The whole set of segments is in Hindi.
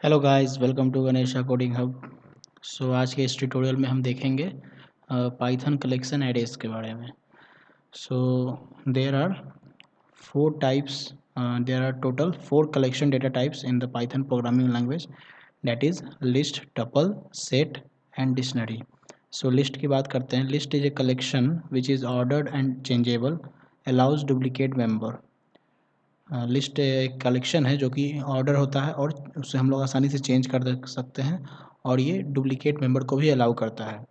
Hello guys, welcome to Ganesha coding hub. आज के इस ट्यूटोरियल में हम देखेंगे पाइथन कलेक्शन एरेज के बारे में। So there are four types, there are total four collection data types in the Python programming language, that is list, tuple, set and dictionary. So list की बात करते हैं। List is a collection which is ordered and changeable, allows duplicate member. List एक कलेक्शन है जो कि ऑर्डर होता है और उसे हम लोग आसानी से चेंज कर सकते हैं, और ये डुप्लीकेट मेंबर को भी अलाउ करता है।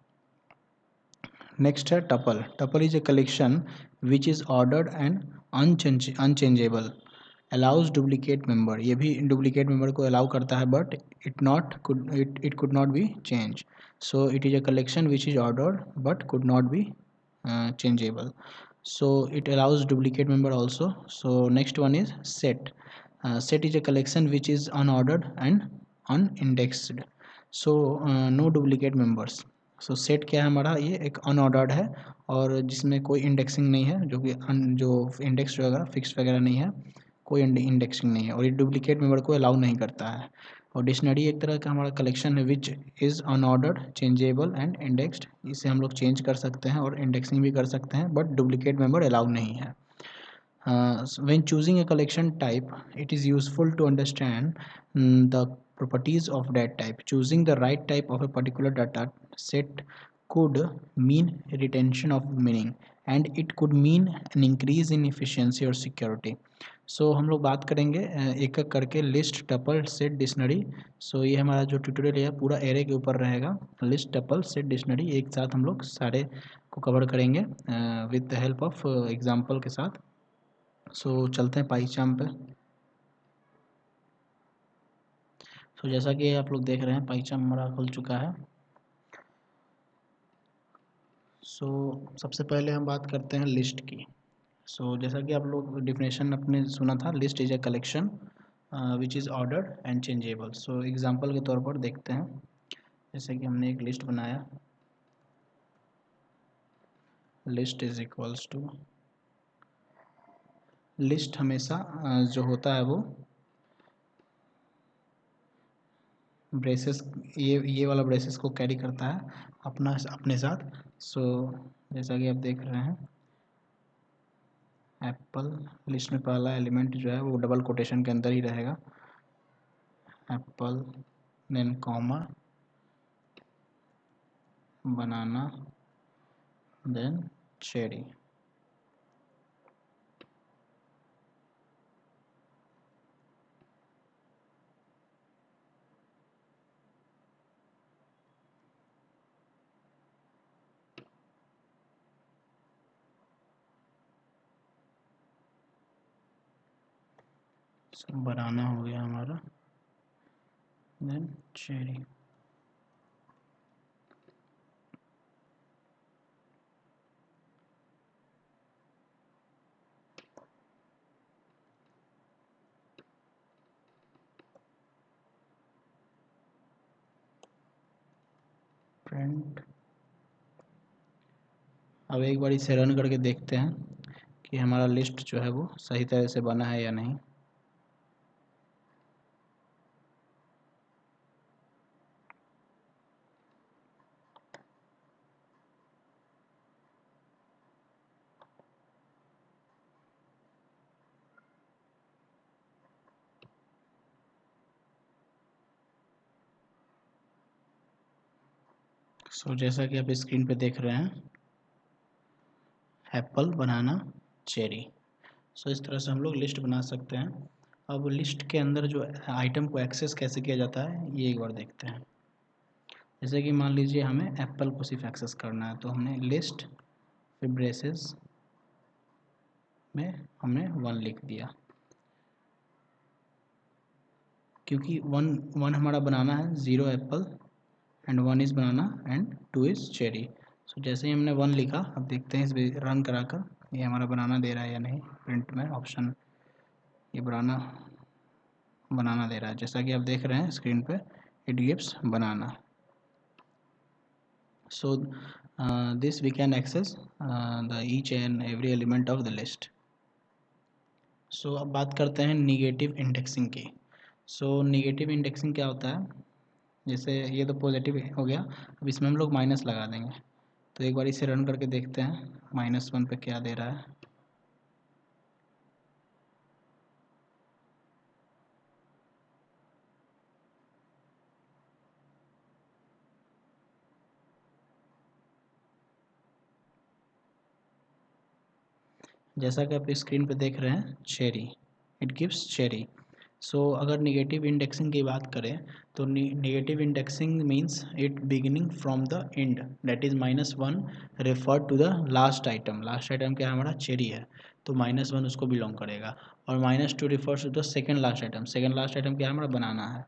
नेक्स्ट है tuple. Tuple is a collection which is ordered and unchangeable, allows duplicate member. ये भी डुप्लीकेट मेंबर को अलाउ करता है, but it could not be change. So it is a collection which is ordered but could not be changeable. So it allows duplicate member also. So next one is set. Set is a collection which is unordered and unindexed, so no duplicate members. So set क्या है हमारा, ये एक अनऑर्डर्ड है और जिसमें कोई इंडेक्सिंग नहीं है, जो कि जो इंडेक्स वगैरह फिक्स वगैरह नहीं है, कोई इंडेक्सिंग नहीं है, और ये डुप्लीकेट मेंबर को अलाउ नहीं करता है। और डिक्शनरी एक तरह का हमारा कलेक्शन है which is unordered, changeable and indexed. इसे हम लोग चेंज कर सकते हैं और इंडेक्सिंग भी कर सकते हैं, बट डुप्लीकेट मेंबर अलाउ नहीं है। When choosing a collection type, it is useful to understand the properties of that type. Choosing the right type of a particular data set could mean retention of meaning, and it could mean an increase in efficiency or security. सो हम लोग बात करेंगे एक एक करके, लिस्ट, टपल, सेट, डिक्शनरी। सो ये हमारा जो ट्यूटोरियल है पूरा एरे के ऊपर रहेगा। लिस्ट, टपल, सेट, डिक्शनरी एक साथ हम लोग सारे को कवर करेंगे with the help of example के साथ। चलते हैं पाइचाम पे। जैसा कि आप लोग देख रहे हैं, पाइचाम हमारा खुल चुका है। सबसे पहले हम बात करते हैं लिस्ट की। जैसा कि आप लोग डिफिनेशन अपने सुना था, list is a collection which is ordered and changeable. Example के तौर पर देखते हैं, जैसे कि हमने एक लिस्ट बनाया। List is equals to, list हमेशा जो होता है वो ब्रेसेस, ये वाला ब्रेसेस को कैरी करता है अपने साथ। जैसा कि आप देख रहे हैं, एप्पल, लिस्ट में पहला एलिमेंट जो है वो डबल कोटेशन के अंदर ही रहेगा, एप्पल, देन कॉमा, बनाना, देन चेरी। बनाना हो गया हमारा, देन चेरी। प्रिंट। अब एक बार इसे रन करके देखते हैं कि हमारा लिस्ट जो है वो सही तरह से बना है या नहीं। जैसा कि आप स्क्रीन पे देख रहे हैं, एप्पल, बनाना, चेरी। इस तरह से हम लोग लिस्ट बना सकते हैं। अब लिस्ट के अंदर जो आइटम को एक्सेस कैसे किया जाता है, ये एक बार देखते हैं। जैसे कि मान लीजिए हमें एप्पल को सिर्फ एक्सेस करना है, तो हमने लिस्ट, फिर ब्रेसेस में हमने 1 लिख दिया, क्योंकि 1 हमारा बनाना है, 0 Apple and 1 is banana and 2 is cherry. जैसे ही हमने 1 लिखा, अब देखते हैं इस रन कराकर ये हमारा बनाना दे रहा है या नहीं। प्रिंट में ऑप्शन, ये बनाना दे रहा है, जैसा कि आप देख रहे हैं स्क्रीन पे, it gives banana. This we can access the each and every element of the list. अब बात करते हैं निगेटिव इंडेक्सिंग की। सो नेगेटिव इंडेक्सिंग क्या होता है, जैसे ये तो पॉजिटिव हो गया, अब इसमें हम लोग माइनस लगा देंगे। तो एक बार इसे रन करके देखते हैं -1 पे क्या दे रहा है। जैसा कि आप स्क्रीन पे देख रहे हैं, cherry, it gives cherry. So अगर निगेटिव इंडेक्सिंग की बात करें तो negative indexing means it beginning from the end, that is -1 refer to the last item. Last item क्या हमारा चेरी है, तो -1 उसको बिलोंग करेगा। और -2 refers to the second last item, second last item क्या हमारा बनाना है।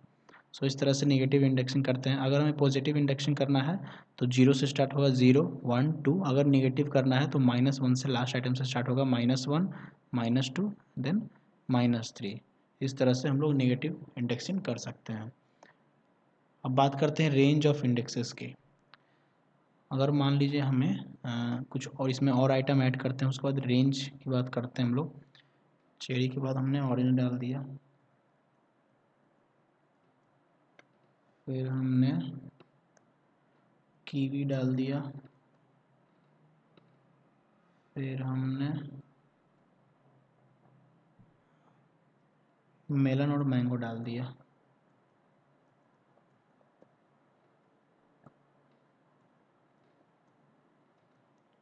सो इस तरह से नेगेटिव इंडेक्सिंग करते हैं। अगर हमें पॉजिटिव इंडेक्सिंग करना है तो 0 से स्टार्ट होगा, 0 1 2। अगर नेगेटिव करना है तो -1 से लास्ट आइटम से स्टार्ट होगा, -1 -2 देन -3। इस तरह से हम लोग नेगेटिव इंडेक्सिंग कर सकते हैं। अब बात करते हैं रेंज ऑफ इंडेक्सेस की। अगर मान लीजिए हमें कुछ और इसमें और आइटम ऐड करते हैं, उसके बाद रेंज की बात करते हैं हम लोग। चेरी के बाद हमने ऑरेंज डाल दिया, फिर हमने कीवी डाल दिया, फिर हमने मेलन और मैंगो डाल दिया।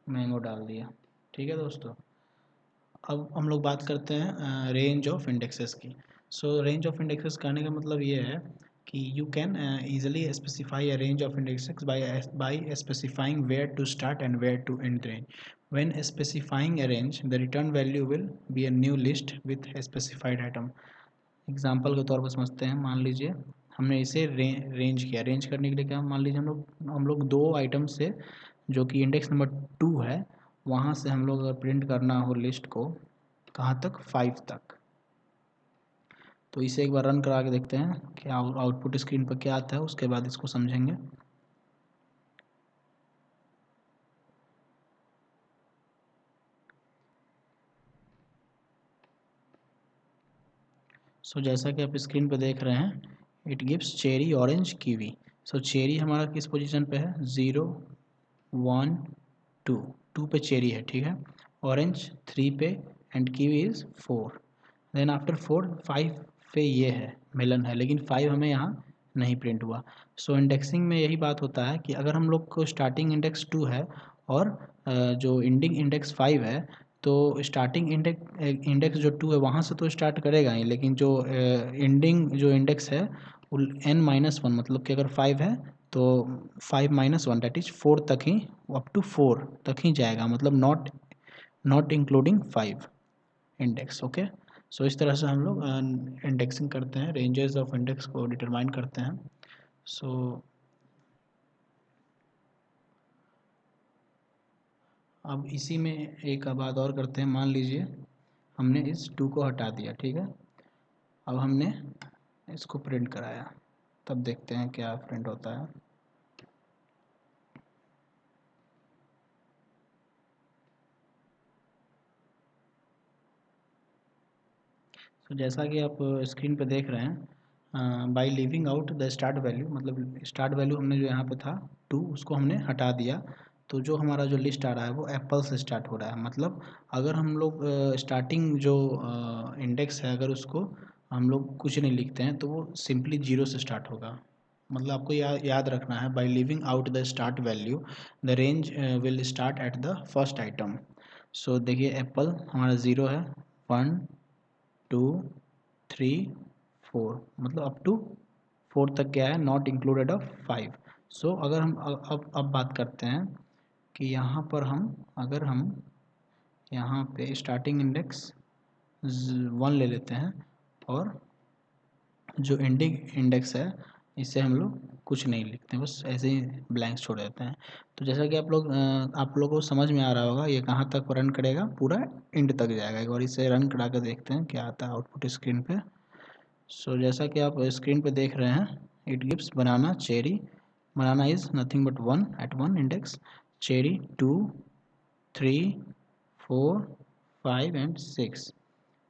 मैंगो डाल दिया, ठीक है दोस्तों। अब हम लोग बात करते हैं रेंज ऑफ इंडेक्सेस की। सो रेंज ऑफ इंडेक्सेस कहने का मतलब ये है कि you can easily specify a range of indexes by specifying where to start and where to end range. When specifying a range, the return value will be a new list with a specified item. Example के तौर पर समझते हैं, मान लीजिए हमने इसे रेंज किया। रेंज करने के लिए क्या, मान लीजिए हम लोग दो आइटम से, जो कि इंडेक्स नंबर 2 है, वहाँ से हम लोग अगर प्रिंट करना हो लिस्ट को, कहाँ तक, 5 तक। तो इसे एक बार रन करा के देखते हैं कि आउटपुट स्क्रीन पर क्या आता है, उसके बाद इसको समझेंगे। सो जैसा कि आप स्क्रीन पर देख रहे हैं, it gives cherry orange kiwi. So cherry हमारा किस पोजीशन पे है, 0 1 2, 2 पे चेरी है, ठीक है। ऑरेंज 3 पे and kiwi is 4। Then after 4 5 पे ये है, मेलन है, लेकिन 5 हमें यहाँ नहीं प्रिंट हुआ। सो इंडेक्सिंग में यही बात होता है कि अगर हम लोग को स्टार्टिंग इंडेक्स 2 है और जो एंडिंग इंडेक्स 5 है, तो स्टार्टिंग इंडेक्स जो 2 है वहाँ से तो स्टार्ट करेगा ही, लेकिन जो एंडिंग जो इंडेक्स है वो n-1, मतलब कि अगर 5 है तो 5-1 दैट इज 4 तक ही, अप टू 4 तक ही जाएगा, मतलब नॉट इंक्लूडिंग 5 इंडेक्स। ओके, सो इस तरह से हम लोग इंडेक्सिंग करते हैं, रेंजेस ऑफ इंडेक्स को डिटरमाइन करते हैं। सो अब इसी में एक बात और करते हैं। मान लीजिए हमने इस 2 को हटा दिया, ठीक है। अब हमने इसको प्रिंट कराया, तब देखते हैं क्या प्रिंट होता है। तो जैसा कि आप स्क्रीन पे देख रहे हैं, by leaving out the start value, मतलब स्टार्ट वैल्यू हमने जो यहाँ पे था 2, उसको हमने हटा दिया। तो जो हमारा जो लिस्ट आ रहा है वो एप्पल से स्टार्ट हो रहा है। मतलब अगर हम लोग स्टार्टिंग जो इंडेक्स है, अगर उसको हम लोग कुछ नहीं लिखते हैं तो वो सिंपली 0 से स्टार्ट होगा। मतलब आपको याद रखना है, by leaving out the start value the range will start at the first item. So देखिए एप्पल हमारा 0 है, 1 2 3 4, मतलब अप टू 4 तक गया है, नॉट इंक्लूडेड ऑफ 5। सो अगर हम अब बात करते हैं कि यहाँ पर अगर हम यहाँ पे स्टार्टिंग इंडेक्स 1 ले लेते हैं और जो एंडिंग इंडेक्स है इसे हम लोग कुछ नहीं लिखते हैं, बस ऐसे ही ब्लैंक्स छोड़ देते हैं। तो जैसा कि आप लोगों को समझ में आ रहा होगा, ये कहाँ तक रन करेगा, पूरा एंड तक जाएगा। एक बार इसे रन करा कर देखते हैं क्या आता है आउटपुट स्क्रीन पे। सो जैसा कि आप स्क्रीन पे देख रहे हैं, it gives banana cherry. Banana is nothing but 1 at 1 index, cherry 2 3 4 5 and 6,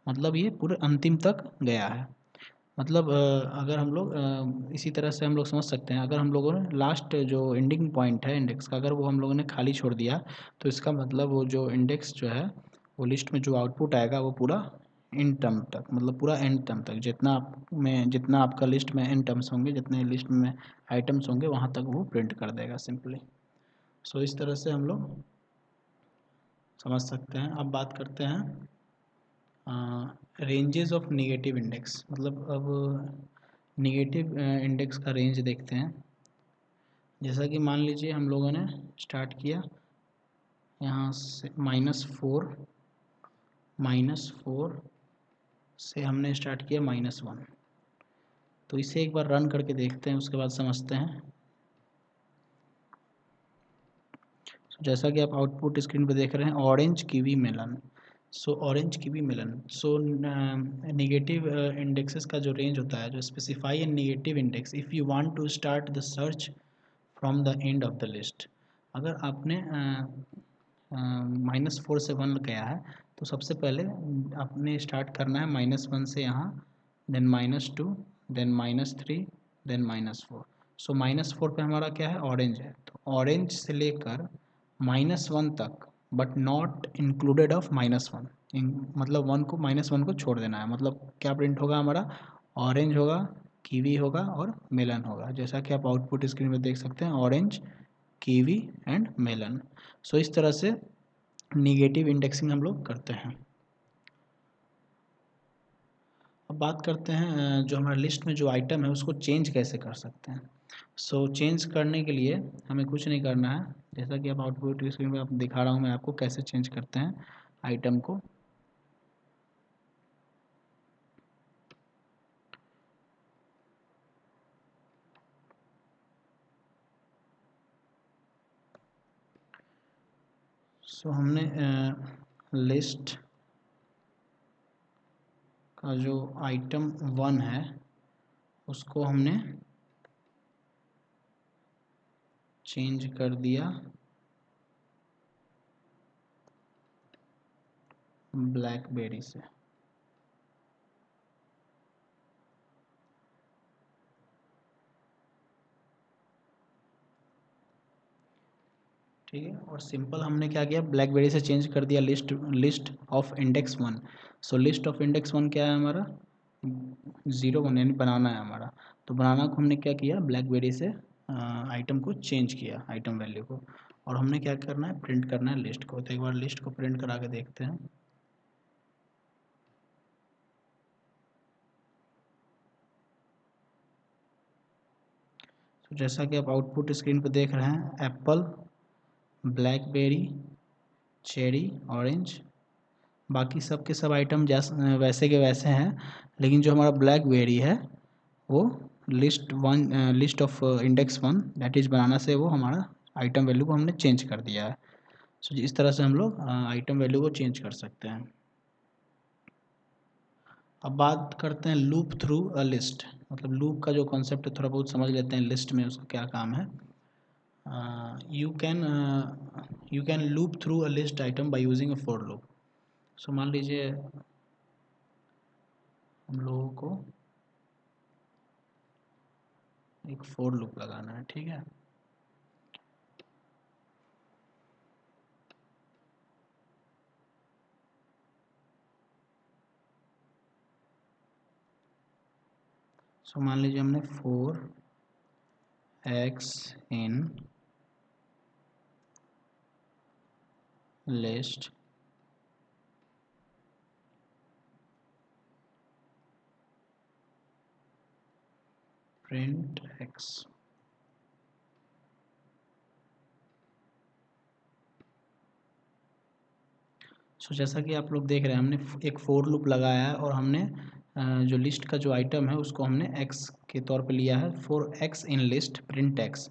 मतलब ये पूरे अंतिम तक गया है। मतलब अगर हम लोग इसी तरह से हम लोग समझ सकते हैं, अगर हम लोगों ने लास्ट जो एंडिंग पॉइंट है इंडेक्स का अगर वो हम लोगों ने खाली छोड़ दिया तो इसका मतलब वो जो इंडेक्स जो है वो लिस्ट में जो आउटपुट आएगा वो पूरा एंड टर्म तक, मतलब पूरा एंड टर्म तक जितना आपका लिस्ट में एंड टर्म्स होंगे, जितने लिस्ट में आइटम्स होंगे वहाँ तक वो प्रिंट कर देगा सिंपली। सो इस तरह से हम लोग समझ सकते हैं। अब बात करते हैं रेंजेस ऑफ नेगेटिव इंडेक्स, मतलब अब नेगेटिव इंडेक्स का रेंज देखते हैं। जैसा कि मान लीजिए हम लोगों ने स्टार्ट किया यहाँ से -4 से हमने स्टार्ट किया -1, तो इसे एक बार रन करके देखते हैं, उसके बाद समझते हैं। जैसा कि आप आउटपुट स्क्रीन पे देख रहे हैं orange kiwi melon, so orange kiwi melon. So negative indexes का जो रेंज होता है, जो specify an negative index if you want to start the search from the end of the list. अगर आपने -4 से 1 गया है तो सबसे पहले आपने स्टार्ट करना है -1 से यहाँ, देन -2, देन -3, देन -4। सो -4 पे हमारा क्या है, ऑरेंज है, तो ऑरेंज से लेकर -1 तक बट नॉट इंक्लूडेड ऑफ -1, मतलब -1 को छोड़ देना है। मतलब क्या प्रिंट होगा हमारा, ऑरेंज होगा, कीवी होगा और मेलन होगा, जैसा कि आप आउटपुट स्क्रीन में देख सकते हैं ऑरेंज, कीवी एंड मेलन। सो इस तरह से निगेटिव इंडेक्सिंग हम लोग करते हैं। अब बात करते हैं जो हमारे लिस्ट में जो आइटम है उसको चेंज कैसे कर सकते हैं। सो चेंज करने के लिए हमें कुछ नहीं करना है, जैसा कि आप आउटपुट स्क्रीन में आप दिखा रहा हूँ मैं आपको कैसे चेंज करते हैं आइटम को। सो हमने लिस्ट का जो आइटम 1 है उसको हमने चेंज कर दिया ब्लैकबेरी से। ठीक है, और सिंपल हमने क्या किया, ब्लैकबेरी से चेंज कर दिया list of index 1। So list of index 1 क्या है हमारा, 0 1, यानी बनाना है हमारा। तो बनाना को हमने क्या किया, ब्लैकबेरी से आइटम को चेंज किया, आइटम वैल्यू को, और हमने क्या करना है, प्रिंट करना है लिस्ट को। तो एक बार लिस्ट को प्रिंट करा के देखते हैं। तो जैसा कि आप आउटपुट स्क्रीन पर देख रहे हैं एप्पल, ब्लैकबेरी, चेरी, ऑरेंज, बाकी सब के सब आइटम जैसे वैसे के वैसे हैं, लेकिन जो हमारा ब्लैकबेरी है वो list of index 1 that is banana से वो हमारा आइटम वैल्यू को हमने चेंज कर दिया है। सो इस तरह से हम लोग आइटम वैल्यू को चेंज कर सकते हैं। अब बात करते हैं लूप थ्रू अ लिस्ट, मतलब लूप का जो कॉन्सेप्ट है थोड़ा बहुत समझ लेते हैं, लिस्ट में उसका क्या काम है। You can loop through a list item by using a for loop. So मान लीजिए हम लोगों को एक फॉर लूप लगाना है, ठीक है। सो मान लीजिए हमने 4x in list print x। सो जैसा कि आप लोग देख रहे हैं हमने एक फोर लूप लगाया है और हमने जो लिस्ट का जो आइटम है उसको हमने x के तौर पे लिया है, 4x in list print x।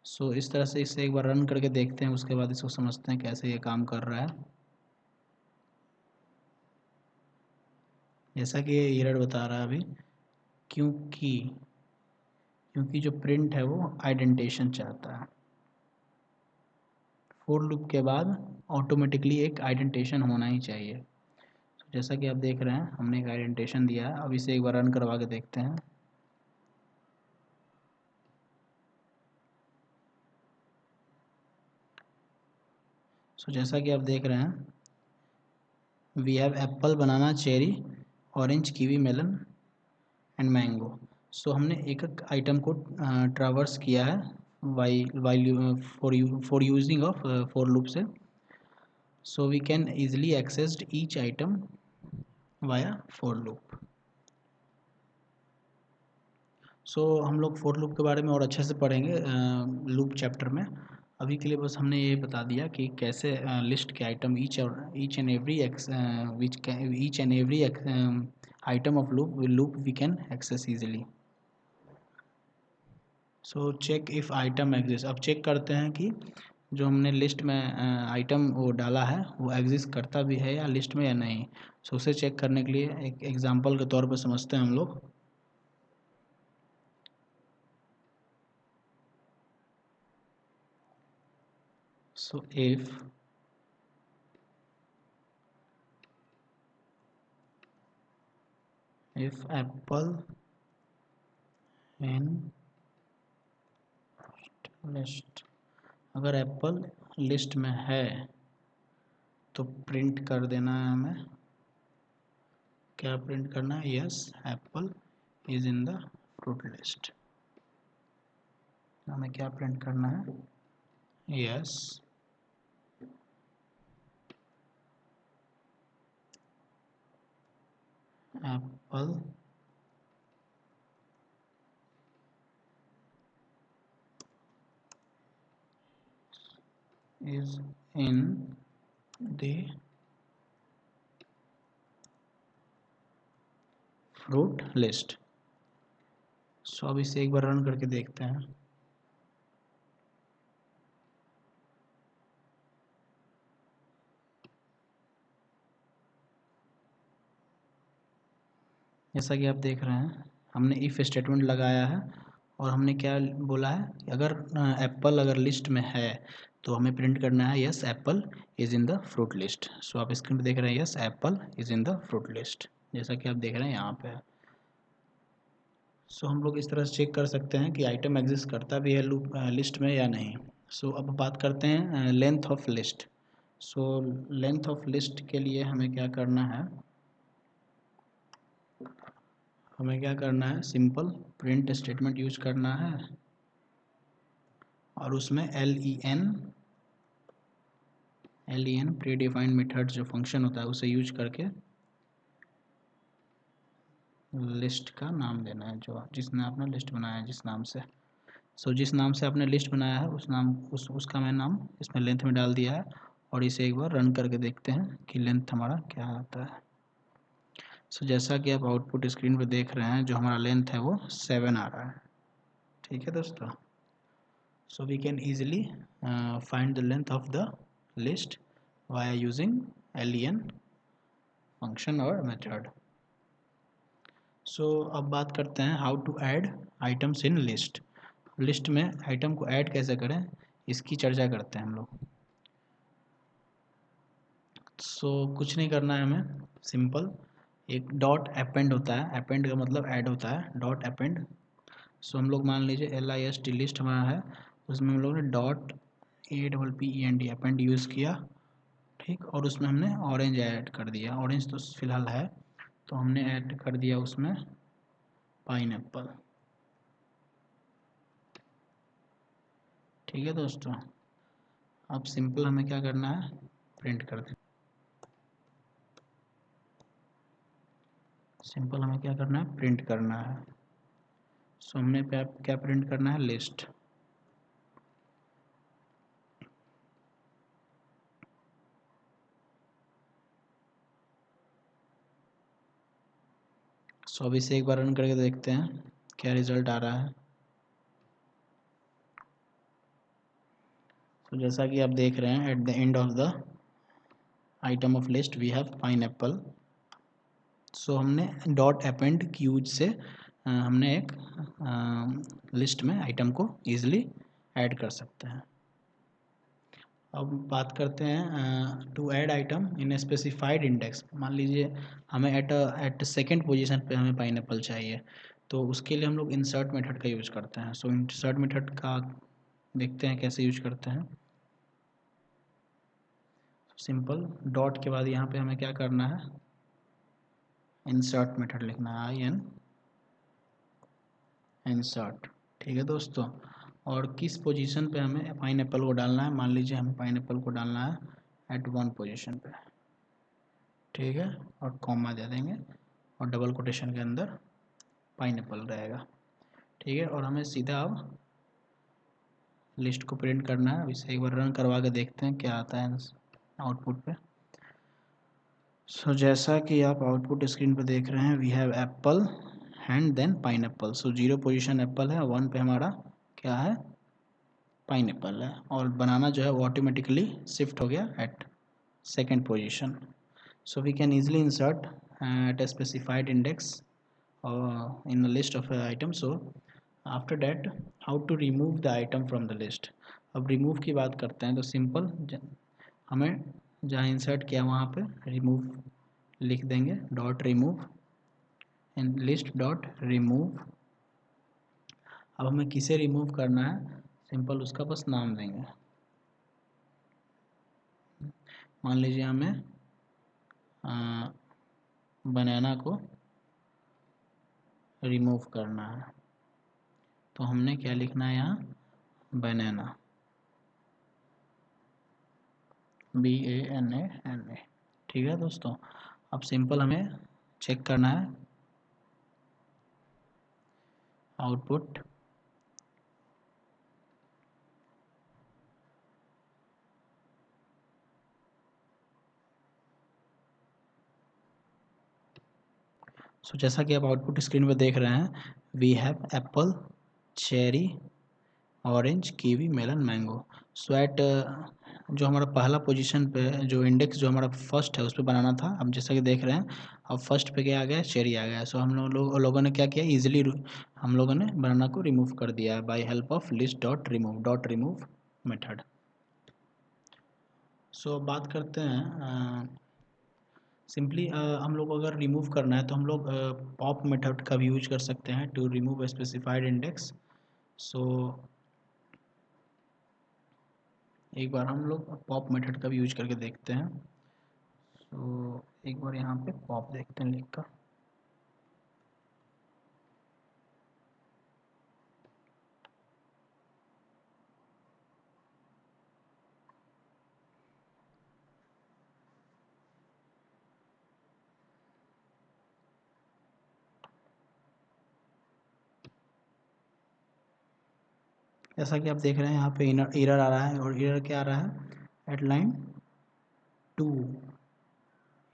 सो इस तरह से इसे एक बार रन करके देखते हैं, उसके बाद इसको समझते हैं कैसे ये काम कर रहा है। जैसा कि ये एरर बता रहा है अभी, क्योंकि क्योंकि जो प्रिंट है वो आइडेंटिशन चाहता है। फोर लूप के बाद ऑटोमेटिकली एक आइडेंटिशन होना ही चाहिए। जैसा कि आप देख रहे हैं हमने एक आइडेंटिफिकेशन दिया है। अब इसे एक बार रन करवा के देखते हैं। जैसा कि आप देख रहे हैं we have apple, banana, cherry, orange, kiwi, melon and mango. हमने एक एक आइटम को ट्रावर्स किया है for using of for loop से। We can easily access each item via for loop. हम लोग फॉर लूप के बारे में और अच्छे से पढ़ेंगे लूप चैप्टर में। अभी के लिए बस हमने ये बता दिया कि कैसे लिस्ट के item each and every item of loop we can access easily. Check if item exist. अब चेक करते हैं कि जो हमने लिस्ट में आइटम वो डाला है वो एग्जिस्ट करता भी है या लिस्ट में या नहीं। उसे चेक करने के लिए एक एग्जांपल के तौर पर समझते हैं हम लोग। if apple in लिस्ट, अगर एप्पल लिस्ट में है तो प्रिंट कर देना है हमें। क्या प्रिंट करना है? Yes Apple is in the fruit list. हमें क्या प्रिंट करना है? Yes Apple is in the fruit list। अब इसे एक बार रन करके देखते हैं। जैसा कि आप देख रहे हैं हमने इफ स्टेटमेंट लगाया है और हमने क्या बोला है कि अगर एप्पल अगर लिस्ट में है तो हमें प्रिंट करना है yes Apple is in the fruit list. आप स्क्रीन पे देख रहे हैं yes Apple is in the fruit list, जैसा कि आप देख रहे हैं यहाँ पे है। हम लोग इस तरह से चेक कर सकते हैं कि आइटम एग्जिस्ट करता भी है लूप लिस्ट में या नहीं। अब बात करते हैं length of list. Length of list के लिए हमें क्या करना है? सिंपल प्रिंट स्टेटमेंट यूज करना है और उसमें len प्री डिफाइंड मेथड जो फंक्शन होता है उसे यूज करके लिस्ट का नाम देना है जो जिसने आपने लिस्ट बनाया है जिस नाम से। जिस नाम से आपने लिस्ट बनाया है उसका मैं नाम इसमें लेंथ में डाल दिया है और इसे एक बार रन करके देखते हैं कि लेंथ हमारा क्या आता है। जैसा कि आप आउटपुट स्क्रीन पर देख रहे हैं जो हमारा लेंथ है वो 7 आ रहा है। ठीक है दोस्तों। We can easily find the length of the list via using len function or method। अब बात करते हैं how to add items in list. List में आइटम को ऐड कैसे करें इसकी चर्चा करते हैं हम लोग। कुछ नहीं करना है हमें, सिंपल एक डॉट अपेंड होता है। अपेंड का मतलब ऐड होता है, डॉट अपेंड। हम लोग मान लीजिए list लिस्ट हमारा है, उसमें हम लोग ने डॉट APPEND अपेंड यूज़ किया। ठीक, और उसमें हमने ऑरेंज ऐड कर दिया। ऑरेंज तो फिलहाल है तो हमने ऐड कर दिया उसमें पाइनएप्पल। ठीक है दोस्तों। अब सिंपल हमें क्या करना है? प्रिंट कर दें। सिंपल हमें क्या करना है? प्रिंट करना है। हमने क्या प्रिंट करना है? लिस्ट। अब इसे एक बार रन करके देखते हैं क्या रिजल्ट आ रहा है। जैसा कि आप देख रहे हैं at the end of the item of list we have pineapple. हमने डॉट अपेंड की यूज से हमने एक लिस्ट में आइटम को ईजिली ऐड कर सकते हैं। अब बात करते हैं to add item in specified index. मान लीजिए हमें एट सेकेंड पोजीशन पे हमें पाइनएप्पल चाहिए, तो उसके लिए हम लोग इंसर्ट मेथड का यूज करते हैं। सो इंसर्ट मेथड का देखते हैं कैसे यूज करते हैं। सिंपल डॉट के बाद यहाँ पे हमें क्या करना है, इंसर्ट मेथड लिखना है, आई एन इंसर्ट। ठीक है दोस्तों, और किस पोजीशन पे हमें पाइनएप्पल को डालना है, मान लीजिए हमें पाइनएप्पल को डालना है एट 1 पोजीशन पे। ठीक है, और कॉमा दे देंगे और डबल कोटेशन के अंदर पाइनएप्पल रहेगा। ठीक है, और हमें सीधा अब लिस्ट को प्रिंट करना है। इसे एक बार रन करवा के देखते हैं क्या आता है आउटपुट पे। सो जैसा कि आप आउटपुट स्क्रीन पे देख रहे हैं, we have apple and then pineapple. So 0 position apple है, 1 पे हमारा क्या है, पाइनएप्पल है, और बनाना जो है वो ऑटोमेटिकली शिफ्ट हो गया at second position. So we can easily insert at a specified index in a list of items. So after that, how to remove the item from the list। अब remove की बात करते हैं तो सिंपल हमें जहाँ इंसर्ट किया वहाँ पे remove लिख देंगे, dot remove in list dot remove. अब हमें किसे रिमूव करना है, सिंपल उसका बस नाम देंगे। मान लीजिए हमें बनाना को रिमूव करना है, तो हमने क्या लिखना है यहाँ, बनाना, BANANA। ठीक है दोस्तों, अब सिंपल हमें चेक करना है आउटपुट। सो जैसा कि आप आउटपुट स्क्रीन पर देख रहे हैं, we have apple, cherry, orange, kiwi, melon, mango. So at जो हमारा पहला पोजीशन पे जो इंडेक्स जो हमारा फर्स्ट है उस पर बनाना था, अब जैसा कि देख रहे हैं अब फर्स्ट पे क्या आ गया, चेरी आ गया। सो हम लोगों ने क्या किया, इजीली हम लोगों ने बनाना को रिमूव कर दिया by help of list dot remove method. So बात करते हैं सिंपली हम लोग अगर रिमूव करना है तो हम लोग पॉप मेथड का भी यूज कर सकते हैं टू रिमूव स्पेसिफाइड इंडेक्स। सो एक बार हम लोग पॉप मेथड का भी यूज करके देखते हैं। सो एक बार यहाँ पे पॉप देखते हैं लिख कर। जैसा कि आप देख रहे हैं यहाँ पे एरर आ रहा है, और एरर क्या आ रहा है, एट लाइन 2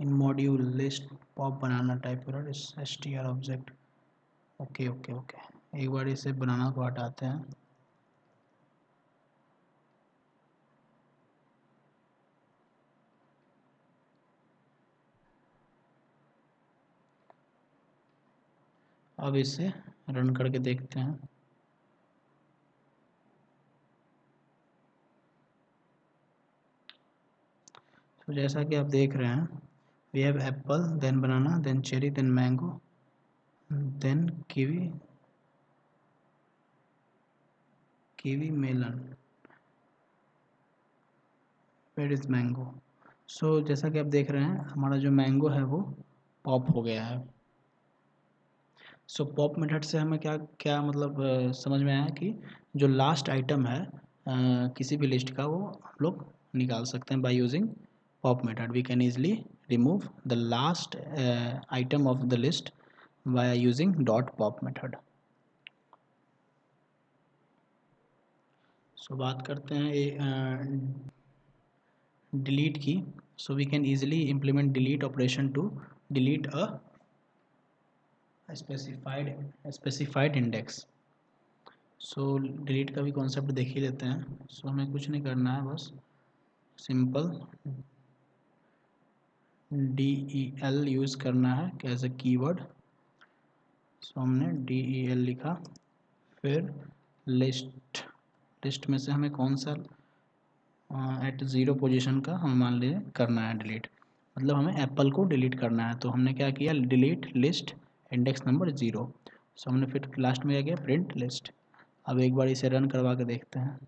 इन मॉड्यूल लिस्ट पॉप बनाना टाइप एरर इस str object. Okay okay okay, एक बार इसे बनाना को हटाते हैं। अब इसे रन करके देखते हैं। तो जैसा कि आप देख रहे हैं, we have apple, then banana, then cherry, then mango, then kiwi melon, where is mango. So जैसा कि आप देख रहे हैं हमारा जो मैंगो है वो पॉप हो गया है। सो पॉप मेथड से हमें क्या क्या मतलब समझ में आया कि जो लास्ट आइटम है किसी भी लिस्ट का वो हम लोग निकाल सकते हैं by using pop method. We can easily remove the last item of the list by using dot pop method. So बात करते हैं डिलीट की। So we can easily implement delete operation to delete a specified index. So delete का भी कॉन्सेप्ट देख ही लेते हैं। सो हमें कुछ नहीं करना है, बस सिंपल del यूज़ करना है एज ए कीवर्ड। सो हमने del लिखा, फिर लिस्ट में से हमें कौन सा एट 0 पोजीशन का हम मान लीजिए करना है डिलीट, मतलब हमें एप्पल को डिलीट करना है। तो हमने क्या किया, डिलीट लिस्ट इंडेक्स नंबर 0। सो हमने फिर लास्ट में क्या किया, प्रिंट लिस्ट। अब एक बार इसे रन करवा के देखते हैं।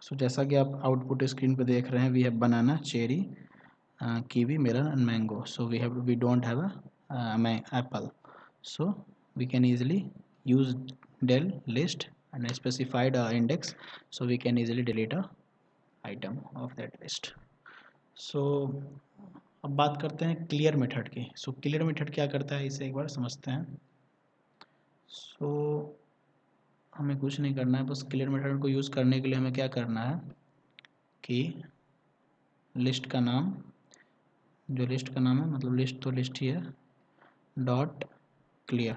सो जैसा कि आप आउटपुट स्क्रीन पे देख रहे हैं, we have banana, cherry, kiwi, melon and mango. So we don't have a apple. So we can easily use del list and specified index, so we can easily delete a item of that list. So अब बात करते हैं क्लियर मेथड की। सो क्लियर मेथड क्या करता है, इसे एक बार समझते हैं। सो हमें कुछ नहीं करना है, बस क्लियर मेथड को यूज़ करने के लिए हमें क्या करना है कि लिस्ट का नाम, जो लिस्ट का नाम है, मतलब लिस्ट तो लिस्ट ही है, डॉट क्लियर।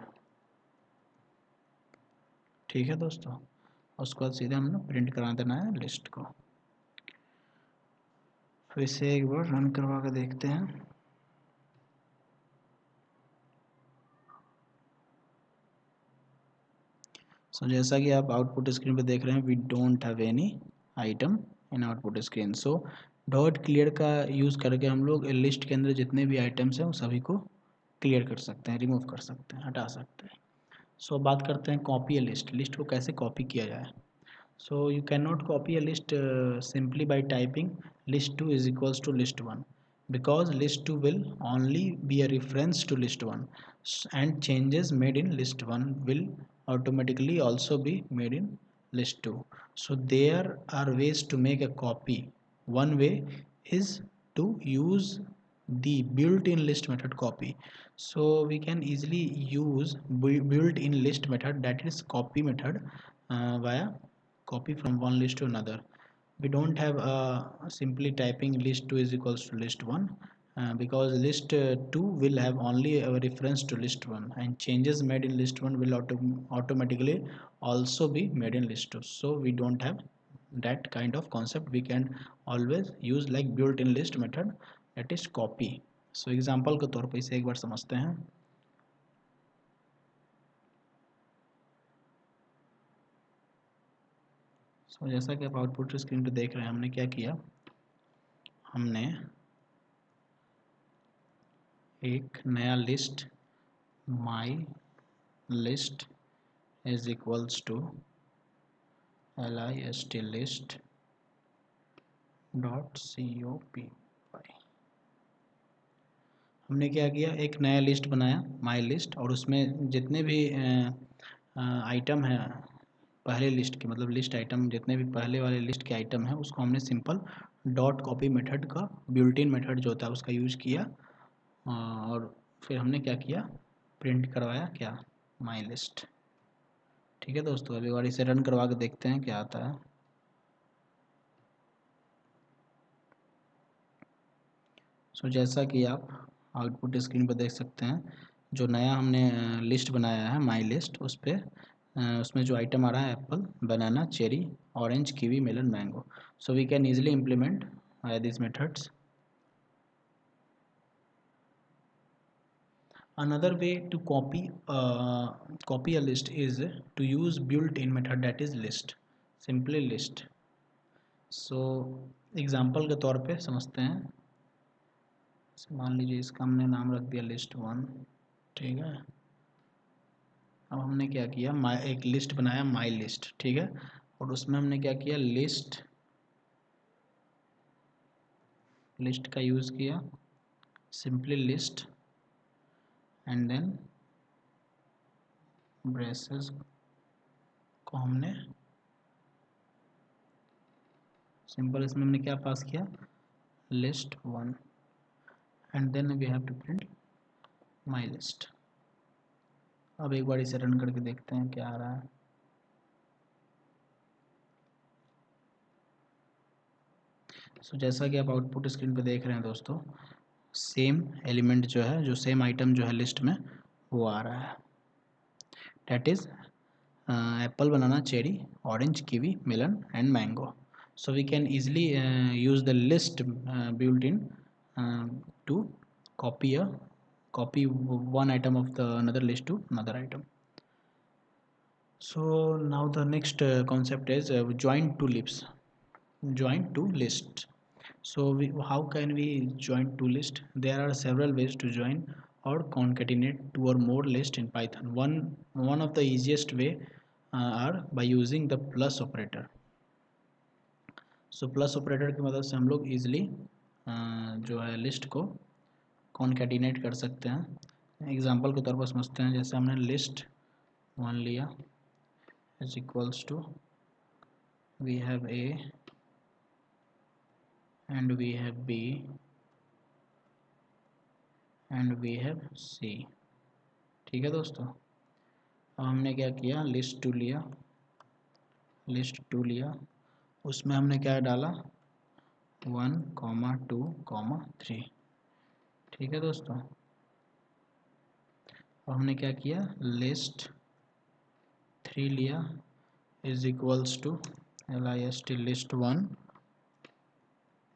ठीक है दोस्तों, उसके बाद सीधे हमने प्रिंट करा देना है लिस्ट को। फिर इसे एक बार रन करवा कर देखते हैं। सो जैसा कि आप आउटपुट स्क्रीन पे देख रहे हैं, we don't have any item in output screen. So dot clear का यूज़ करके हम लोग लिस्ट के अंदर जितने भी आइटम्स हैं वो सभी को क्लियर कर सकते हैं, रिमूव कर सकते हैं, हटा सकते हैं। सो बात करते हैं कॉपी ए लिस्ट, लिस्ट को कैसे कॉपी किया जाए। So you cannot copy a list simply by typing list2 is equals to list1, because list2 will only be a reference to list1, and changes made in list1 will automatically also be made in list2. So there are ways to make a copy. One way is to use the built-in list method copy. So we can easily use built-in list method, that is copy method, via copy from one list to another. We don't have simply typing list 2 is equals to list 1, because list 2 will have only a reference to list 1, and changes made in list 1 will automatically also be made in list 2. So we don't have that kind of concept. We can always use like built-in list method, that is copy. So example के तौर पे इसे एक बार समझते हैं। सो जैसा कि आप आउटपुट स्क्रीन पे देख रहे हैं, हमने क्या किया, हमने एक नया list my list is equals to list list dot copy। हमने क्या किया, एक नया लिस्ट बनाया माई लिस्ट, और उसमें जितने भी आइटम हैं पहले लिस्ट के, मतलब लिस्ट आइटम जितने भी पहले वाले लिस्ट के आइटम हैं, उसको हमने सिंपल डॉट कॉपी मेथड का, बिल्ट-इन मेथड जो होता है उसका यूज़ किया, और फिर हमने क्या किया, प्रिंट करवाया क्या, माई लिस्ट। ठीक है दोस्तों, अभी बार इसे रन करवा के देखते हैं क्या आता है। सो जैसा कि आप आउटपुट स्क्रीन पर देख सकते हैं, जो नया हमने लिस्ट बनाया है माई लिस्ट, उस पर उसमें जो आइटम आ रहा है apple, banana, cherry, orange, kiwi, melon, mango. So we can easily implement these methods. Another way to copy a list is to use built-in method, that is list, simply list. So example के तौर पे समझते हैं, मान लीजिए इसका हमने नाम रख दिया list1। ठीक है, अब हमने क्या किया, एक लिस्ट बनाया माई लिस्ट। ठीक है, और उसमें हमने क्या किया, लिस्ट का यूज़ किया, simply list, and then braces को हमने सिंपल, इसमें हमने क्या पास किया, list1, and then we have to print my list. अब एक बार इसे रन करके देखते हैं क्या आ रहा है। सो जैसा कि आप आउटपुट स्क्रीन पे देख रहे हैं दोस्तों, सेम एलिमेंट जो है, जो सेम आइटम जो है लिस्ट में, वो आ रहा है, that is apple, banana, cherry, orange, kiwi, melon and mango. So we can easily use the list built-in to copy one item of the another list to another item. So now the next concept is join two lists. Join two lists. So how can we join two lists? There are several ways to join or concatenate two or more lists in Python. One of the easiest way are by using the plus operator. So plus operator की मदद से हम लोग easily जो है लिस्ट को कॉन्केटिनेट कर सकते हैं. एग्जाम्पल के तौर पर समझते हैं. जैसे हमने लिस्ट वन लिया is equals to we have A and we have B and we have C. ठीक है दोस्तों. अब हमने क्या किया, लिस्ट टू लिया. उसमें हमने क्या डाला 1, 2, 3. ठीक है दोस्तों. अब हमने क्या किया, लिस्ट 3 लिया is equals to LIST list 1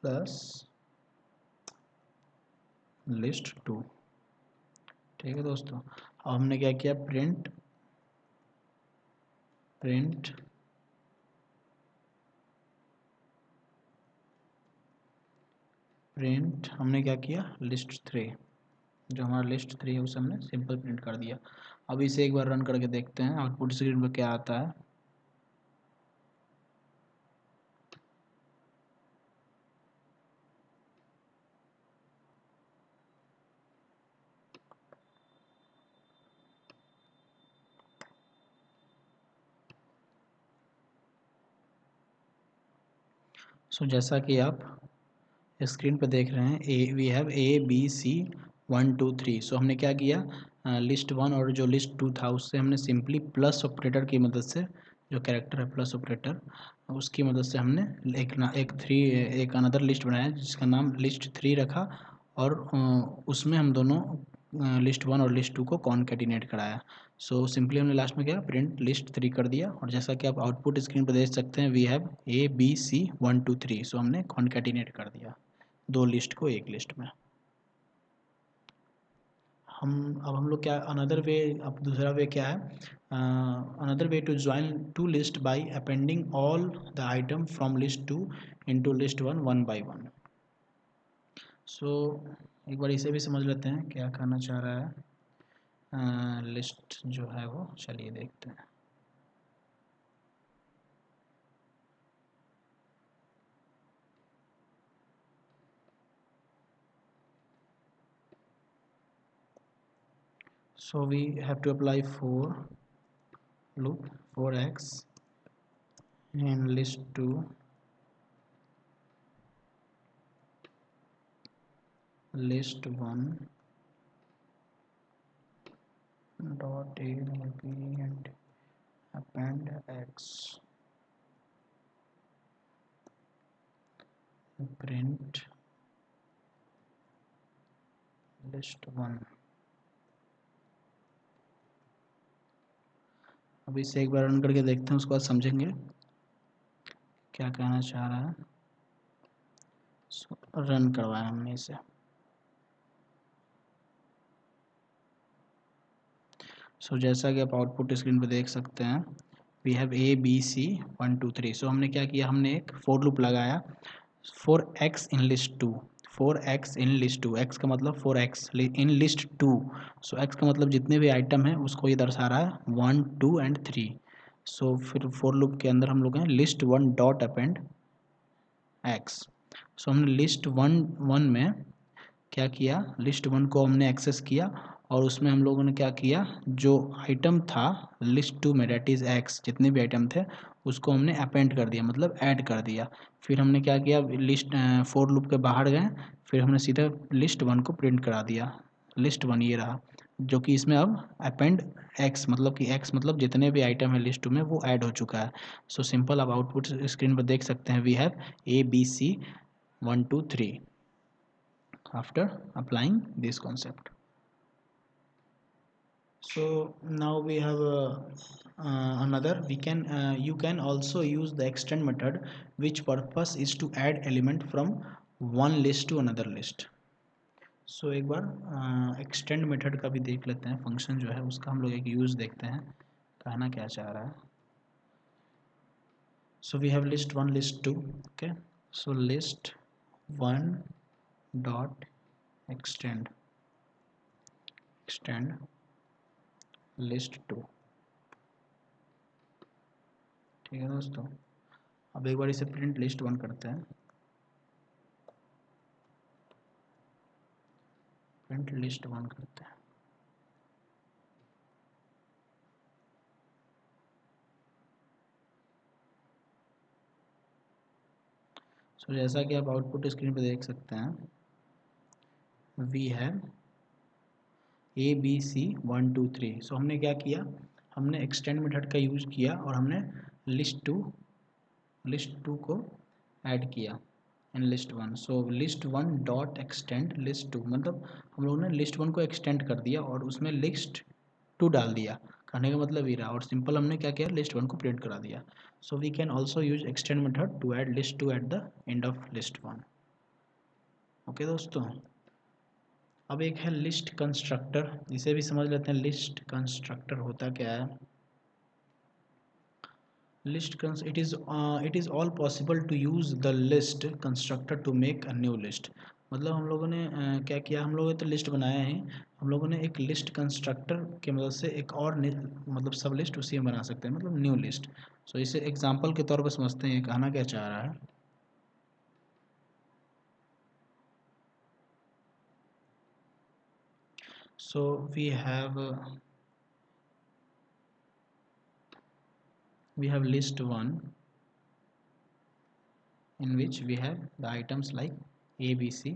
plus list 2. ठीक है दोस्तों. अब हमने क्या किया, प्रिंट हमने क्या किया, लिस्ट 3. जो हमारा लिस्ट 3 है उसे हमने सिंपल प्रिंट कर दिया. अब इसे एक बार रन करके देखते हैं आउटपुट स्क्रीन पर क्या आता है. सो जैसा कि आप स्क्रीन पर देख रहे हैं, वी हैव ABC 1 2 3. सो हमने क्या किया, लिस्ट 1 और जो लिस्ट 2 था उससे हमने सिंपली प्लस ऑपरेटर की मदद से, जो कैरेक्टर है प्लस ऑपरेटर, उसकी मदद से हमने एक अनदर लिस्ट बनाया जिसका नाम लिस्ट 3 रखा. और उसमें हम दोनों लिस्ट 1 और लिस्ट 2 को कॉन्केटिनेट कराया. सो सिंपली हमने लास्ट में क्या, प्रिंट लिस्ट 3 कर दिया. और जैसा कि आप आउटपुट स्क्रीन पर देख सकते हैं, वी हैव ABC 1 2 3. सो हमने कॉन्केटिनेट कर दिया दो लिस्ट को एक लिस्ट में. अब हम लोग क्या, अनदर वे, अब दूसरा वे क्या है, another way to join two list by appending all the item from list 2 into list 1 one by one. So एक बार इसे भी समझ लेते हैं क्या करना चाह रहा है लिस्ट जो है वो. चलिए देखते हैं. So we have to apply for loop for x in list 2 list 1 dot a will be and append x print list 1. अब इसे एक बार रन करके देखते हैं, उसके बाद समझेंगे क्या कहना चाह रहा है. रन करवाया हमने इसे. सो जैसा कि आप आउटपुट स्क्रीन पर देख सकते हैं, वी हैव ABC 1 2 3. सो हमने क्या किया, हमने एक फोर लूप लगाया for x in list 2. For x in list 2, x का मतलब for x in list 2. So x का मतलब जितने भी आइटम है उसको ये दर्शा रहा है 1 2 एंड 3. सो फिर फॉर लूप के अंदर हम लोग हैं लिस्ट 1 डॉट अपेंड x. सो हमने लिस्ट 1 में क्या किया, लिस्ट 1 को हमने एक्सेस किया और उसमें हम लोगों ने क्या किया, जो आइटम था लिस्ट 2 में डेट इज़ x, जितने भी आइटम थे उसको हमने अपेंड कर दिया, मतलब ऐड कर दिया. फिर हमने क्या किया, लिस्ट फोर लूप के बाहर गए, फिर हमने सीधा लिस्ट 1 को प्रिंट करा दिया. लिस्ट 1 ये रहा, जो कि इसमें अब अपेंड x, मतलब कि x मतलब जितने भी आइटम है लिस्ट 2 में वो ऐड हो चुका है. सो सिंपल आप आउटपुट स्क्रीन पर देख सकते हैं, we have ABC 1 2 3 after applying this concept. So now we have another, we can you can also use the extend method, which purpose is to add element from one list to another list. So एक बार extend method का भी देख लेते हैं, फंक्शन जो है उसका हम लोग एक यूज़ देखते हैं कहना क्या चाह रहा है. So we have list 1, list 2. Okay, so list 1 dot extend list 2. ठीक है दोस्तों. अब एक बार इसे प्रिंट लिस्ट 1 करते हैं. प्रिंट लिस्ट 1 करते हैं. सो जैसा कि आप आउटपुट स्क्रीन पे देख सकते हैं, वी हैव ABC123. सो हमने क्या किया, हमने एक्सटेंड मेथड का यूज़ किया और हमने लिस्ट टू को ऐड किया in list 1. So list 1 dot extend list 2, मतलब हम लोगों ने लिस्ट 1 को एक्सटेंड कर दिया और उसमें लिस्ट 2 डाल दिया. कहने का मतलब ये रहा. और सिंपल हमने क्या किया, लिस्ट 1 को प्रिंट करा दिया. So we can also use extend method to add list 2 at the end of list 1. Okay दोस्तों. अब एक है लिस्ट कंस्ट्रक्टर, इसे भी समझ लेते हैं. लिस्ट कंस्ट्रक्टर होता क्या है. It is all possible to use the list constructor to make a new list. मतलब हम लोगों ने क्या किया, हम लोगों ने तो लिस्ट बनाया है, हम लोगों ने एक लिस्ट कंस्ट्रक्टर की मदद से एक और मतलब सब लिस्ट उसी में बना सकते हैं, मतलब न्यू लिस्ट. सो इसे एग्जांपल के तौर पर समझते हैं, ये कहना क्या चाह रहा है. सो we have list 1 in which we have the items like A, B, C.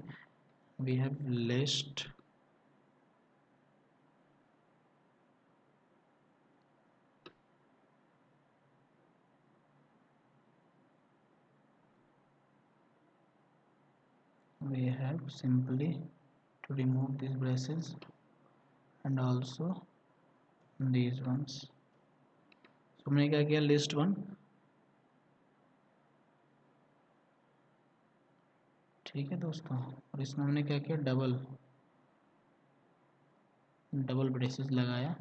We have list we have simply to remove these braces and also these ones. So हमने क्या किया, लिस्ट 1, ठीक है दोस्तों, और इसमें हमने क्या किया, डबल ब्रेसेस लगाया.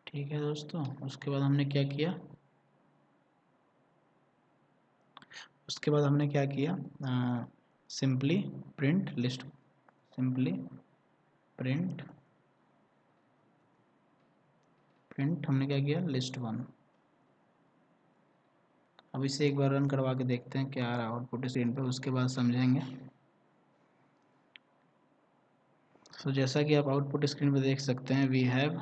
ठीक है दोस्तों. उसके बाद हमने क्या किया, सिंपली प्रिंट लिस्ट, हमने क्या किया, लिस्ट 1. अब इसे एक बार रन करवा के देखते हैं क्या आ रहा है आउटपुट स्क्रीन पे, उसके बाद समझेंगे. सो जैसा कि आप आउटपुट स्क्रीन पे देख सकते हैं, we have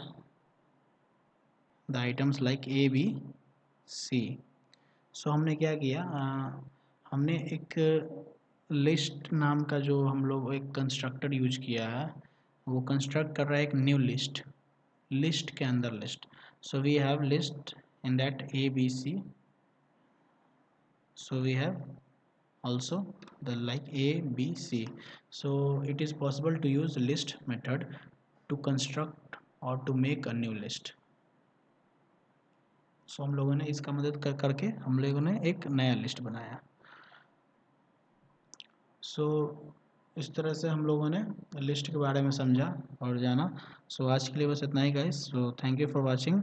the items like A, B, C. So हमने क्या किया, हमने एक लिस्ट नाम का जो हम लोग एक कंस्ट्रक्टर यूज किया है, वो कंस्ट्रक्ट कर रहा है एक न्यू लिस्ट के अंदर list. So we have list in that A, B, C. So we have also the like A, B, C. So it is possible to use list method to construct or to make a new list. So हम लोगों ने इसका मदद करके हम लोगों ने एक नया लिस्ट बनाया. So इस तरह से हम लोगों ने लिस्ट के बारे में समझा और जाना. So आज के लिए बस इतना ही guys. So thank you for watching.